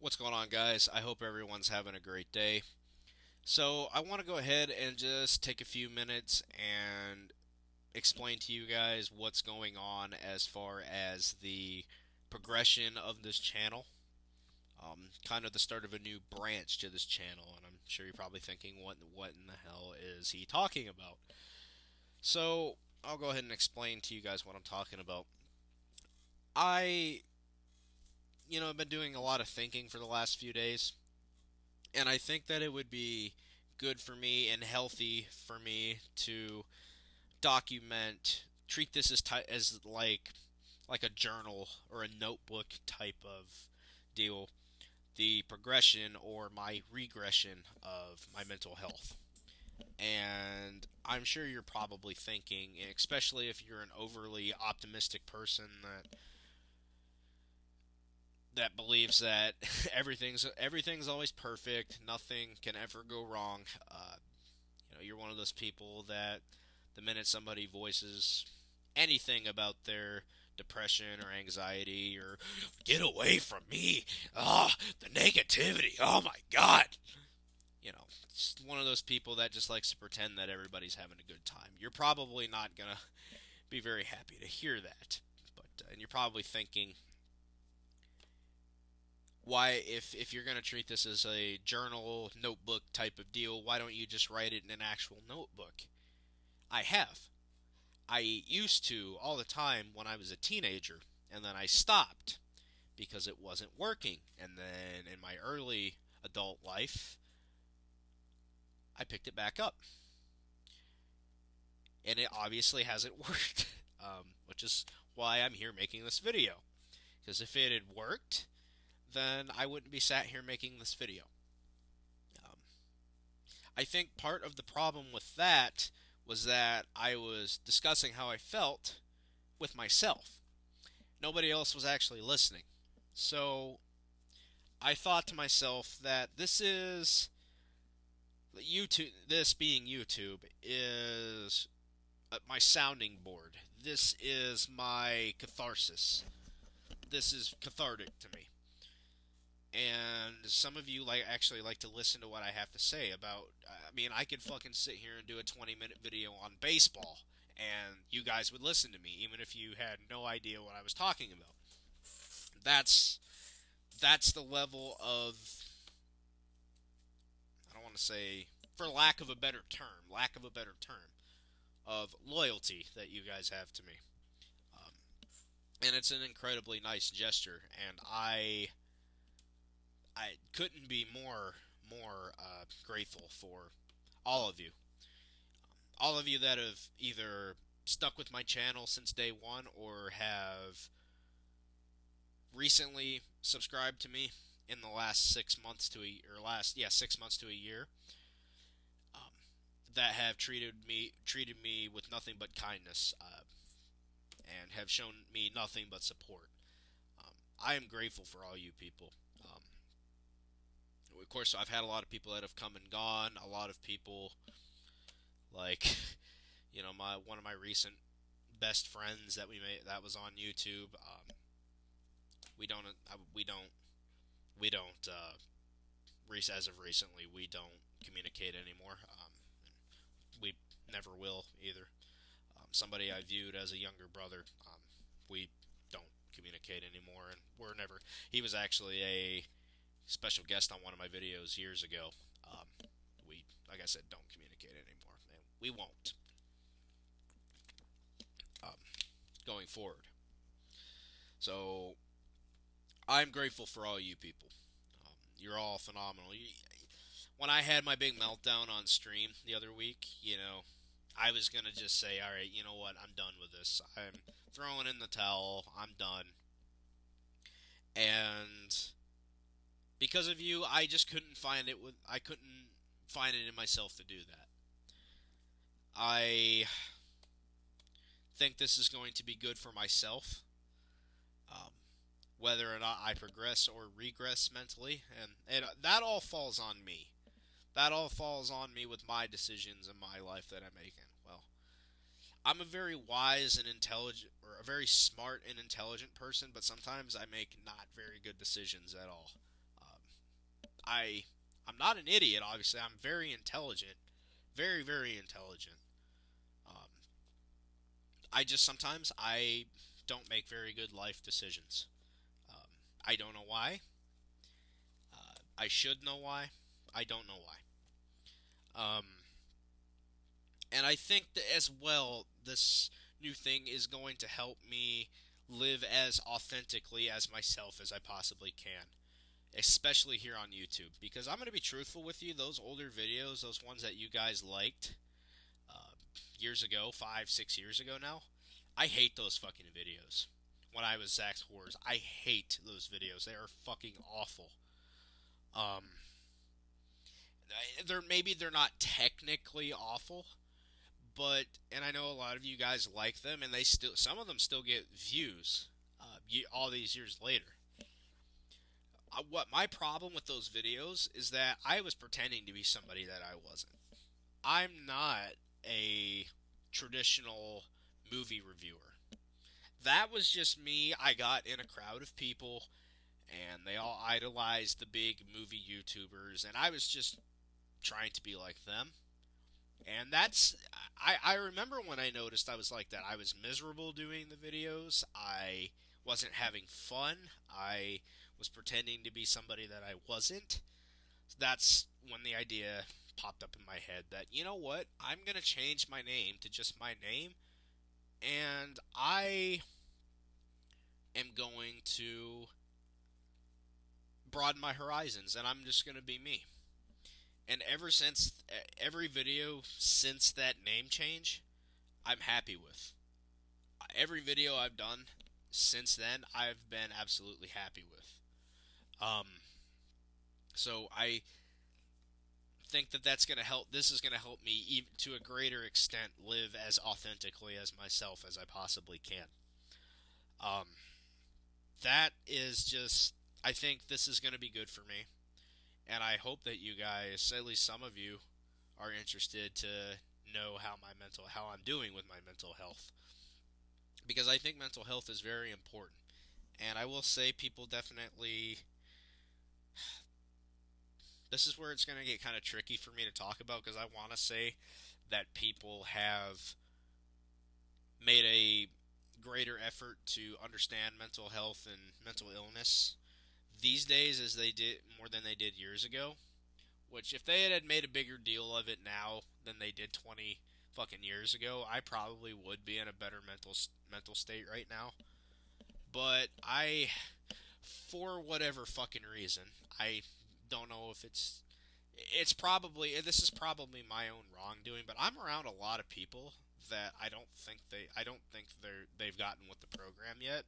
What's going on, guys? I hope everyone's having a great day. So, I want to go ahead and just take a few minutes and explain to you guys what's going on as far as the progression of this channel. Kind of the start of a new branch to this channel, and I'm sure you're probably thinking, what in the hell is he talking about? So, I'll go ahead and explain to you guys what I'm talking about. I, I've been doing a lot of thinking for the last few days, and I think that it would be good for me and healthy for me to treat this as like a journal or a notebook type of deal, the progression or my regression of my mental health. And I'm sure you're probably thinking, especially if you're an overly optimistic person that believes that everything's always perfect, nothing can ever go wrong. You're one of those people that the minute somebody voices anything about their depression or anxiety or get away from me, the negativity, oh my god, it's one of those people that just likes to pretend that everybody's having a good time. You're probably not gonna be very happy to hear that, and you're probably thinking, why, if you're going to treat this as a journal notebook type of deal, why don't you just write it in an actual notebook? I have. I used to all the time when I was a teenager, and then I stopped because it wasn't working. And then in my early adult life, I picked it back up, and it obviously hasn't worked, which is why I'm here making this video. Because if it had worked, then I wouldn't be sat here making this video. Um, I think part of the problem with that was that I was discussing how I felt with myself. Nobody else was actually listening. So I thought to myself that this being YouTube, is my sounding board. This is my catharsis. This is cathartic to me. And some of you actually like to listen to what I have to say about. I mean, I could fucking sit here and do a 20-minute video on baseball, and you guys would listen to me, even if you had no idea what I was talking about. That's that's the level of, I don't want to say, for lack of a better term, of loyalty that you guys have to me. Um, and it's an incredibly nice gesture, and I couldn't be more grateful for all of you. All of you that have either stuck with my channel since day one or have recently subscribed to me in the last 6 months to a or last yeah 6 months to a year, um, that have treated me with nothing but kindness, and have shown me nothing but support. I am grateful for all you people. Of course, I've had a lot of people that have come and gone. A lot of people, like, my one of my recent best friends that we made that was on YouTube. We don't we don't we don't as of recently, we don't communicate anymore. We never will either. Somebody I viewed as a younger brother. We don't communicate anymore, and we're never. He was actually a special guest on one of my videos years ago. Um, we, like I said, don't communicate anymore, and we won't, um, going forward. So I'm grateful for all you people. You're all phenomenal. When I had my big meltdown on stream the other week, I was gonna just say, all right, you know what, I'm done with this. I'm throwing in the towel. I'm done. And because of you, I just couldn't find it. I couldn't find it in myself to do that. I think this is going to be good for myself, um, whether or not I progress or regress mentally, and that all falls on me. That all falls on me with my decisions in my life that I'm making. Well, I'm a very wise and intelligent, or a very smart and intelligent person, but sometimes I make not very good decisions at all. I'm not an idiot, obviously. I'm very intelligent, very very intelligent. Um, I just sometimes I don't make very good life decisions. Um, I don't know why. I should know why. I don't know why. Um, and I think that as well, this new thing is going to help me live as authentically as myself as I possibly can, especially here on YouTube. Because I'm going to be truthful with you, those older videos, those ones that you guys liked uh, years ago, 5, 6 years ago now, I hate those fucking videos. When I was Zach's Horrors, I hate those videos. They are fucking awful. Um, they're not technically awful, but and I know a lot of you guys like them, and they still some of them still get views all these years later. What my problem with those videos is that I was pretending to be somebody that I wasn't. I'm not a traditional movie reviewer. That was just me. I got in a crowd of people, and they all idolized the big movie YouTubers, and I was just trying to be like them. And I remember when I noticed I was like that. I was miserable doing the videos. I wasn't having fun. I was pretending to be somebody that I wasn't. That's when the idea popped up in my head that, you know what? I'm going to change my name to just my name. And I am going to broaden my horizons. And I'm just going to be me. And ever since, every video since that name change, I'm happy with. Every video I've done since then, I've been absolutely happy with. Um, so I think that that's going to help. This is going to help me even to a greater extent live as authentically as myself as I possibly can. Um, that is just. I think this is going to be good for me, and I hope that you guys, at least some of you, are interested to know how I'm doing with my mental health, because I think mental health is very important. And I will say people definitely this is where it's going to get kind of tricky for me to talk about, because I want to say that people have made a greater effort to understand mental health and mental illness these days as they did more than they did years ago. Which, if they had made a bigger deal of it now than they did 20 fucking years ago, I probably would be in a better mental state right now. But for whatever fucking reason, I don't know if it's probably this is probably my own wrongdoing, but I'm around a lot of people that I don't think they've gotten with the program yet.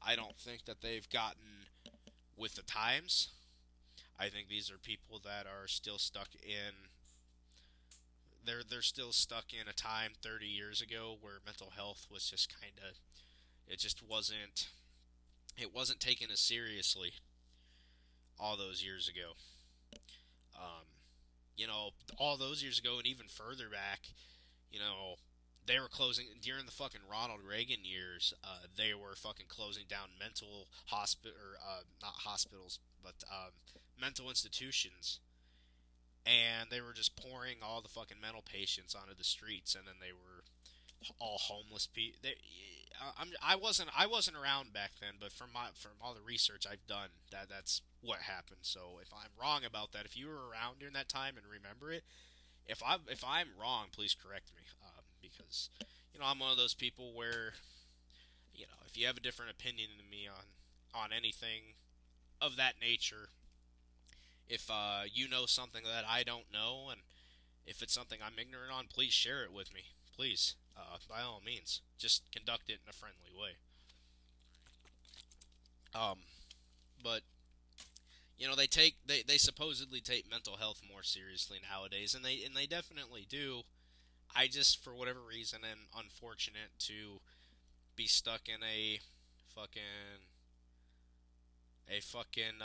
I don't think that they've gotten with the times. I think these are people that are still stuck in they're still stuck in a time 30 years ago where mental health was just kind of it just wasn't taken as seriously all those years ago. Um, all those years ago and even further back, you know, they were closing during the fucking Ronald Reagan years. They were fucking closing down mental hospital or not hospitals, but mental institutions, and they were just pouring all the fucking mental patients onto the streets, and then they were all homeless people. I wasn't around back then, but from all the research I've done, that's what happened. So if I'm wrong about that, if you were around during that time and remember it, if I'm wrong, please correct me, because I'm one of those people where if you have a different opinion than me on anything of that nature, if you know something that I don't know, and if it's something I'm ignorant on, please share it with me. Please, by all means, just conduct it in a friendly way. Um, but they supposedly take mental health more seriously nowadays, and they definitely do. I just, for whatever reason, am unfortunate to be stuck in fucking a fucking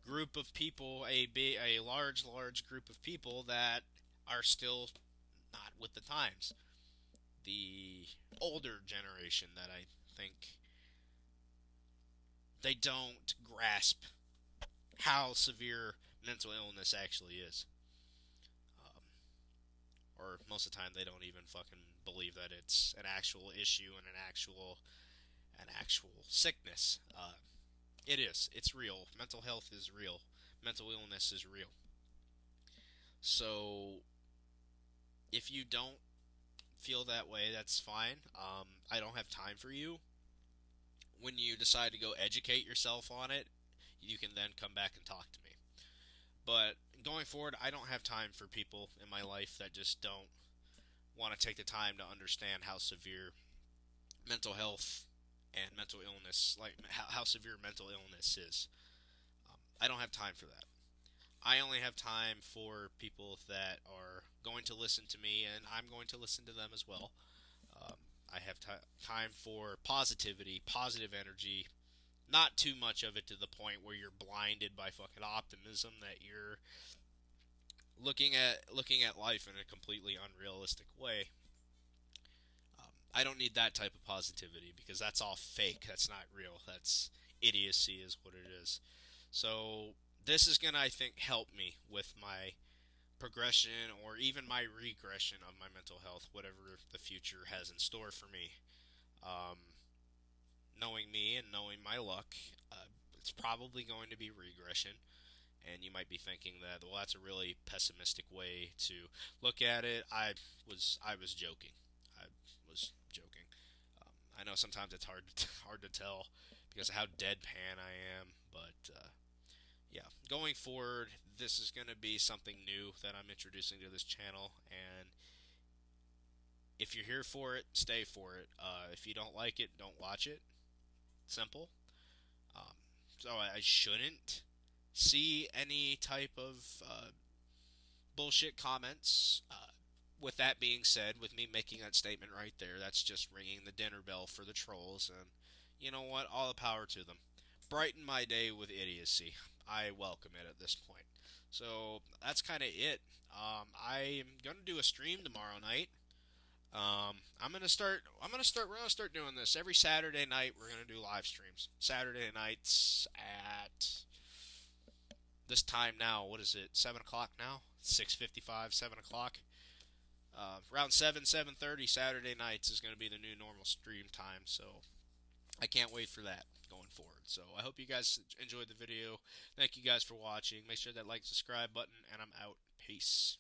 group of people, a large group of people that are still not with the times. The older generation that I think they don't grasp how severe mental illness actually is. Um, or most of the time, they don't even fucking believe that it's an actual issue and an actual sickness. It is. It's real. Mental health is real. Mental illness is real. So if you don't feel that way, that's fine. I don't have time for you. When you decide to go educate yourself on it, you can then come back and talk to me. But going forward, I don't have time for people in my life that just don't want to take the time to understand how severe mental health and mental illness, like how severe mental illness is. I don't have time for that. I only have time for people that are going to listen to me, and I'm going to listen to them as well. Um, I have time for positivity, positive energy, not too much of it to the point where you're blinded by fucking optimism that you're looking at life in a completely unrealistic way. I don't need that type of positivity because that's all fake. That's not real. That's idiocy, is what it is. So this is gonna, I think, help me with my progression or even my regression of my mental health, whatever the future has in store for me. Um, Knowing me and knowing my luck, it's probably going to be regression. And you might be thinking that, well, that's a really pessimistic way to look at it. I was joking. I was joking. I know sometimes it's hard to tell because of how deadpan I am, but yeah, going forward, this is going to be something new that I'm introducing to this channel, and if you're here for it, stay for it. If you don't like it, don't watch it. Simple. Um, so I shouldn't see any type of bullshit comments. With that being said, with me making that statement right there, that's just ringing the dinner bell for the trolls, and you know what? All the power to them. Brighten my day with idiocy. I welcome it at this point. So that's kind of it. I am gonna do a stream tomorrow night. I'm gonna start. I'm gonna start. We're gonna start doing this every Saturday night. We're gonna do live streams. Saturday nights at this time now. What is it? 7 o'clock now. 6:55. 7 o'clock. Around 7:30 Saturday nights is gonna be the new normal stream time. So I can't wait for that going forward. So I hope you guys enjoyed the video. Thank you guys for watching. Make sure that like, subscribe button, and I'm out. Peace.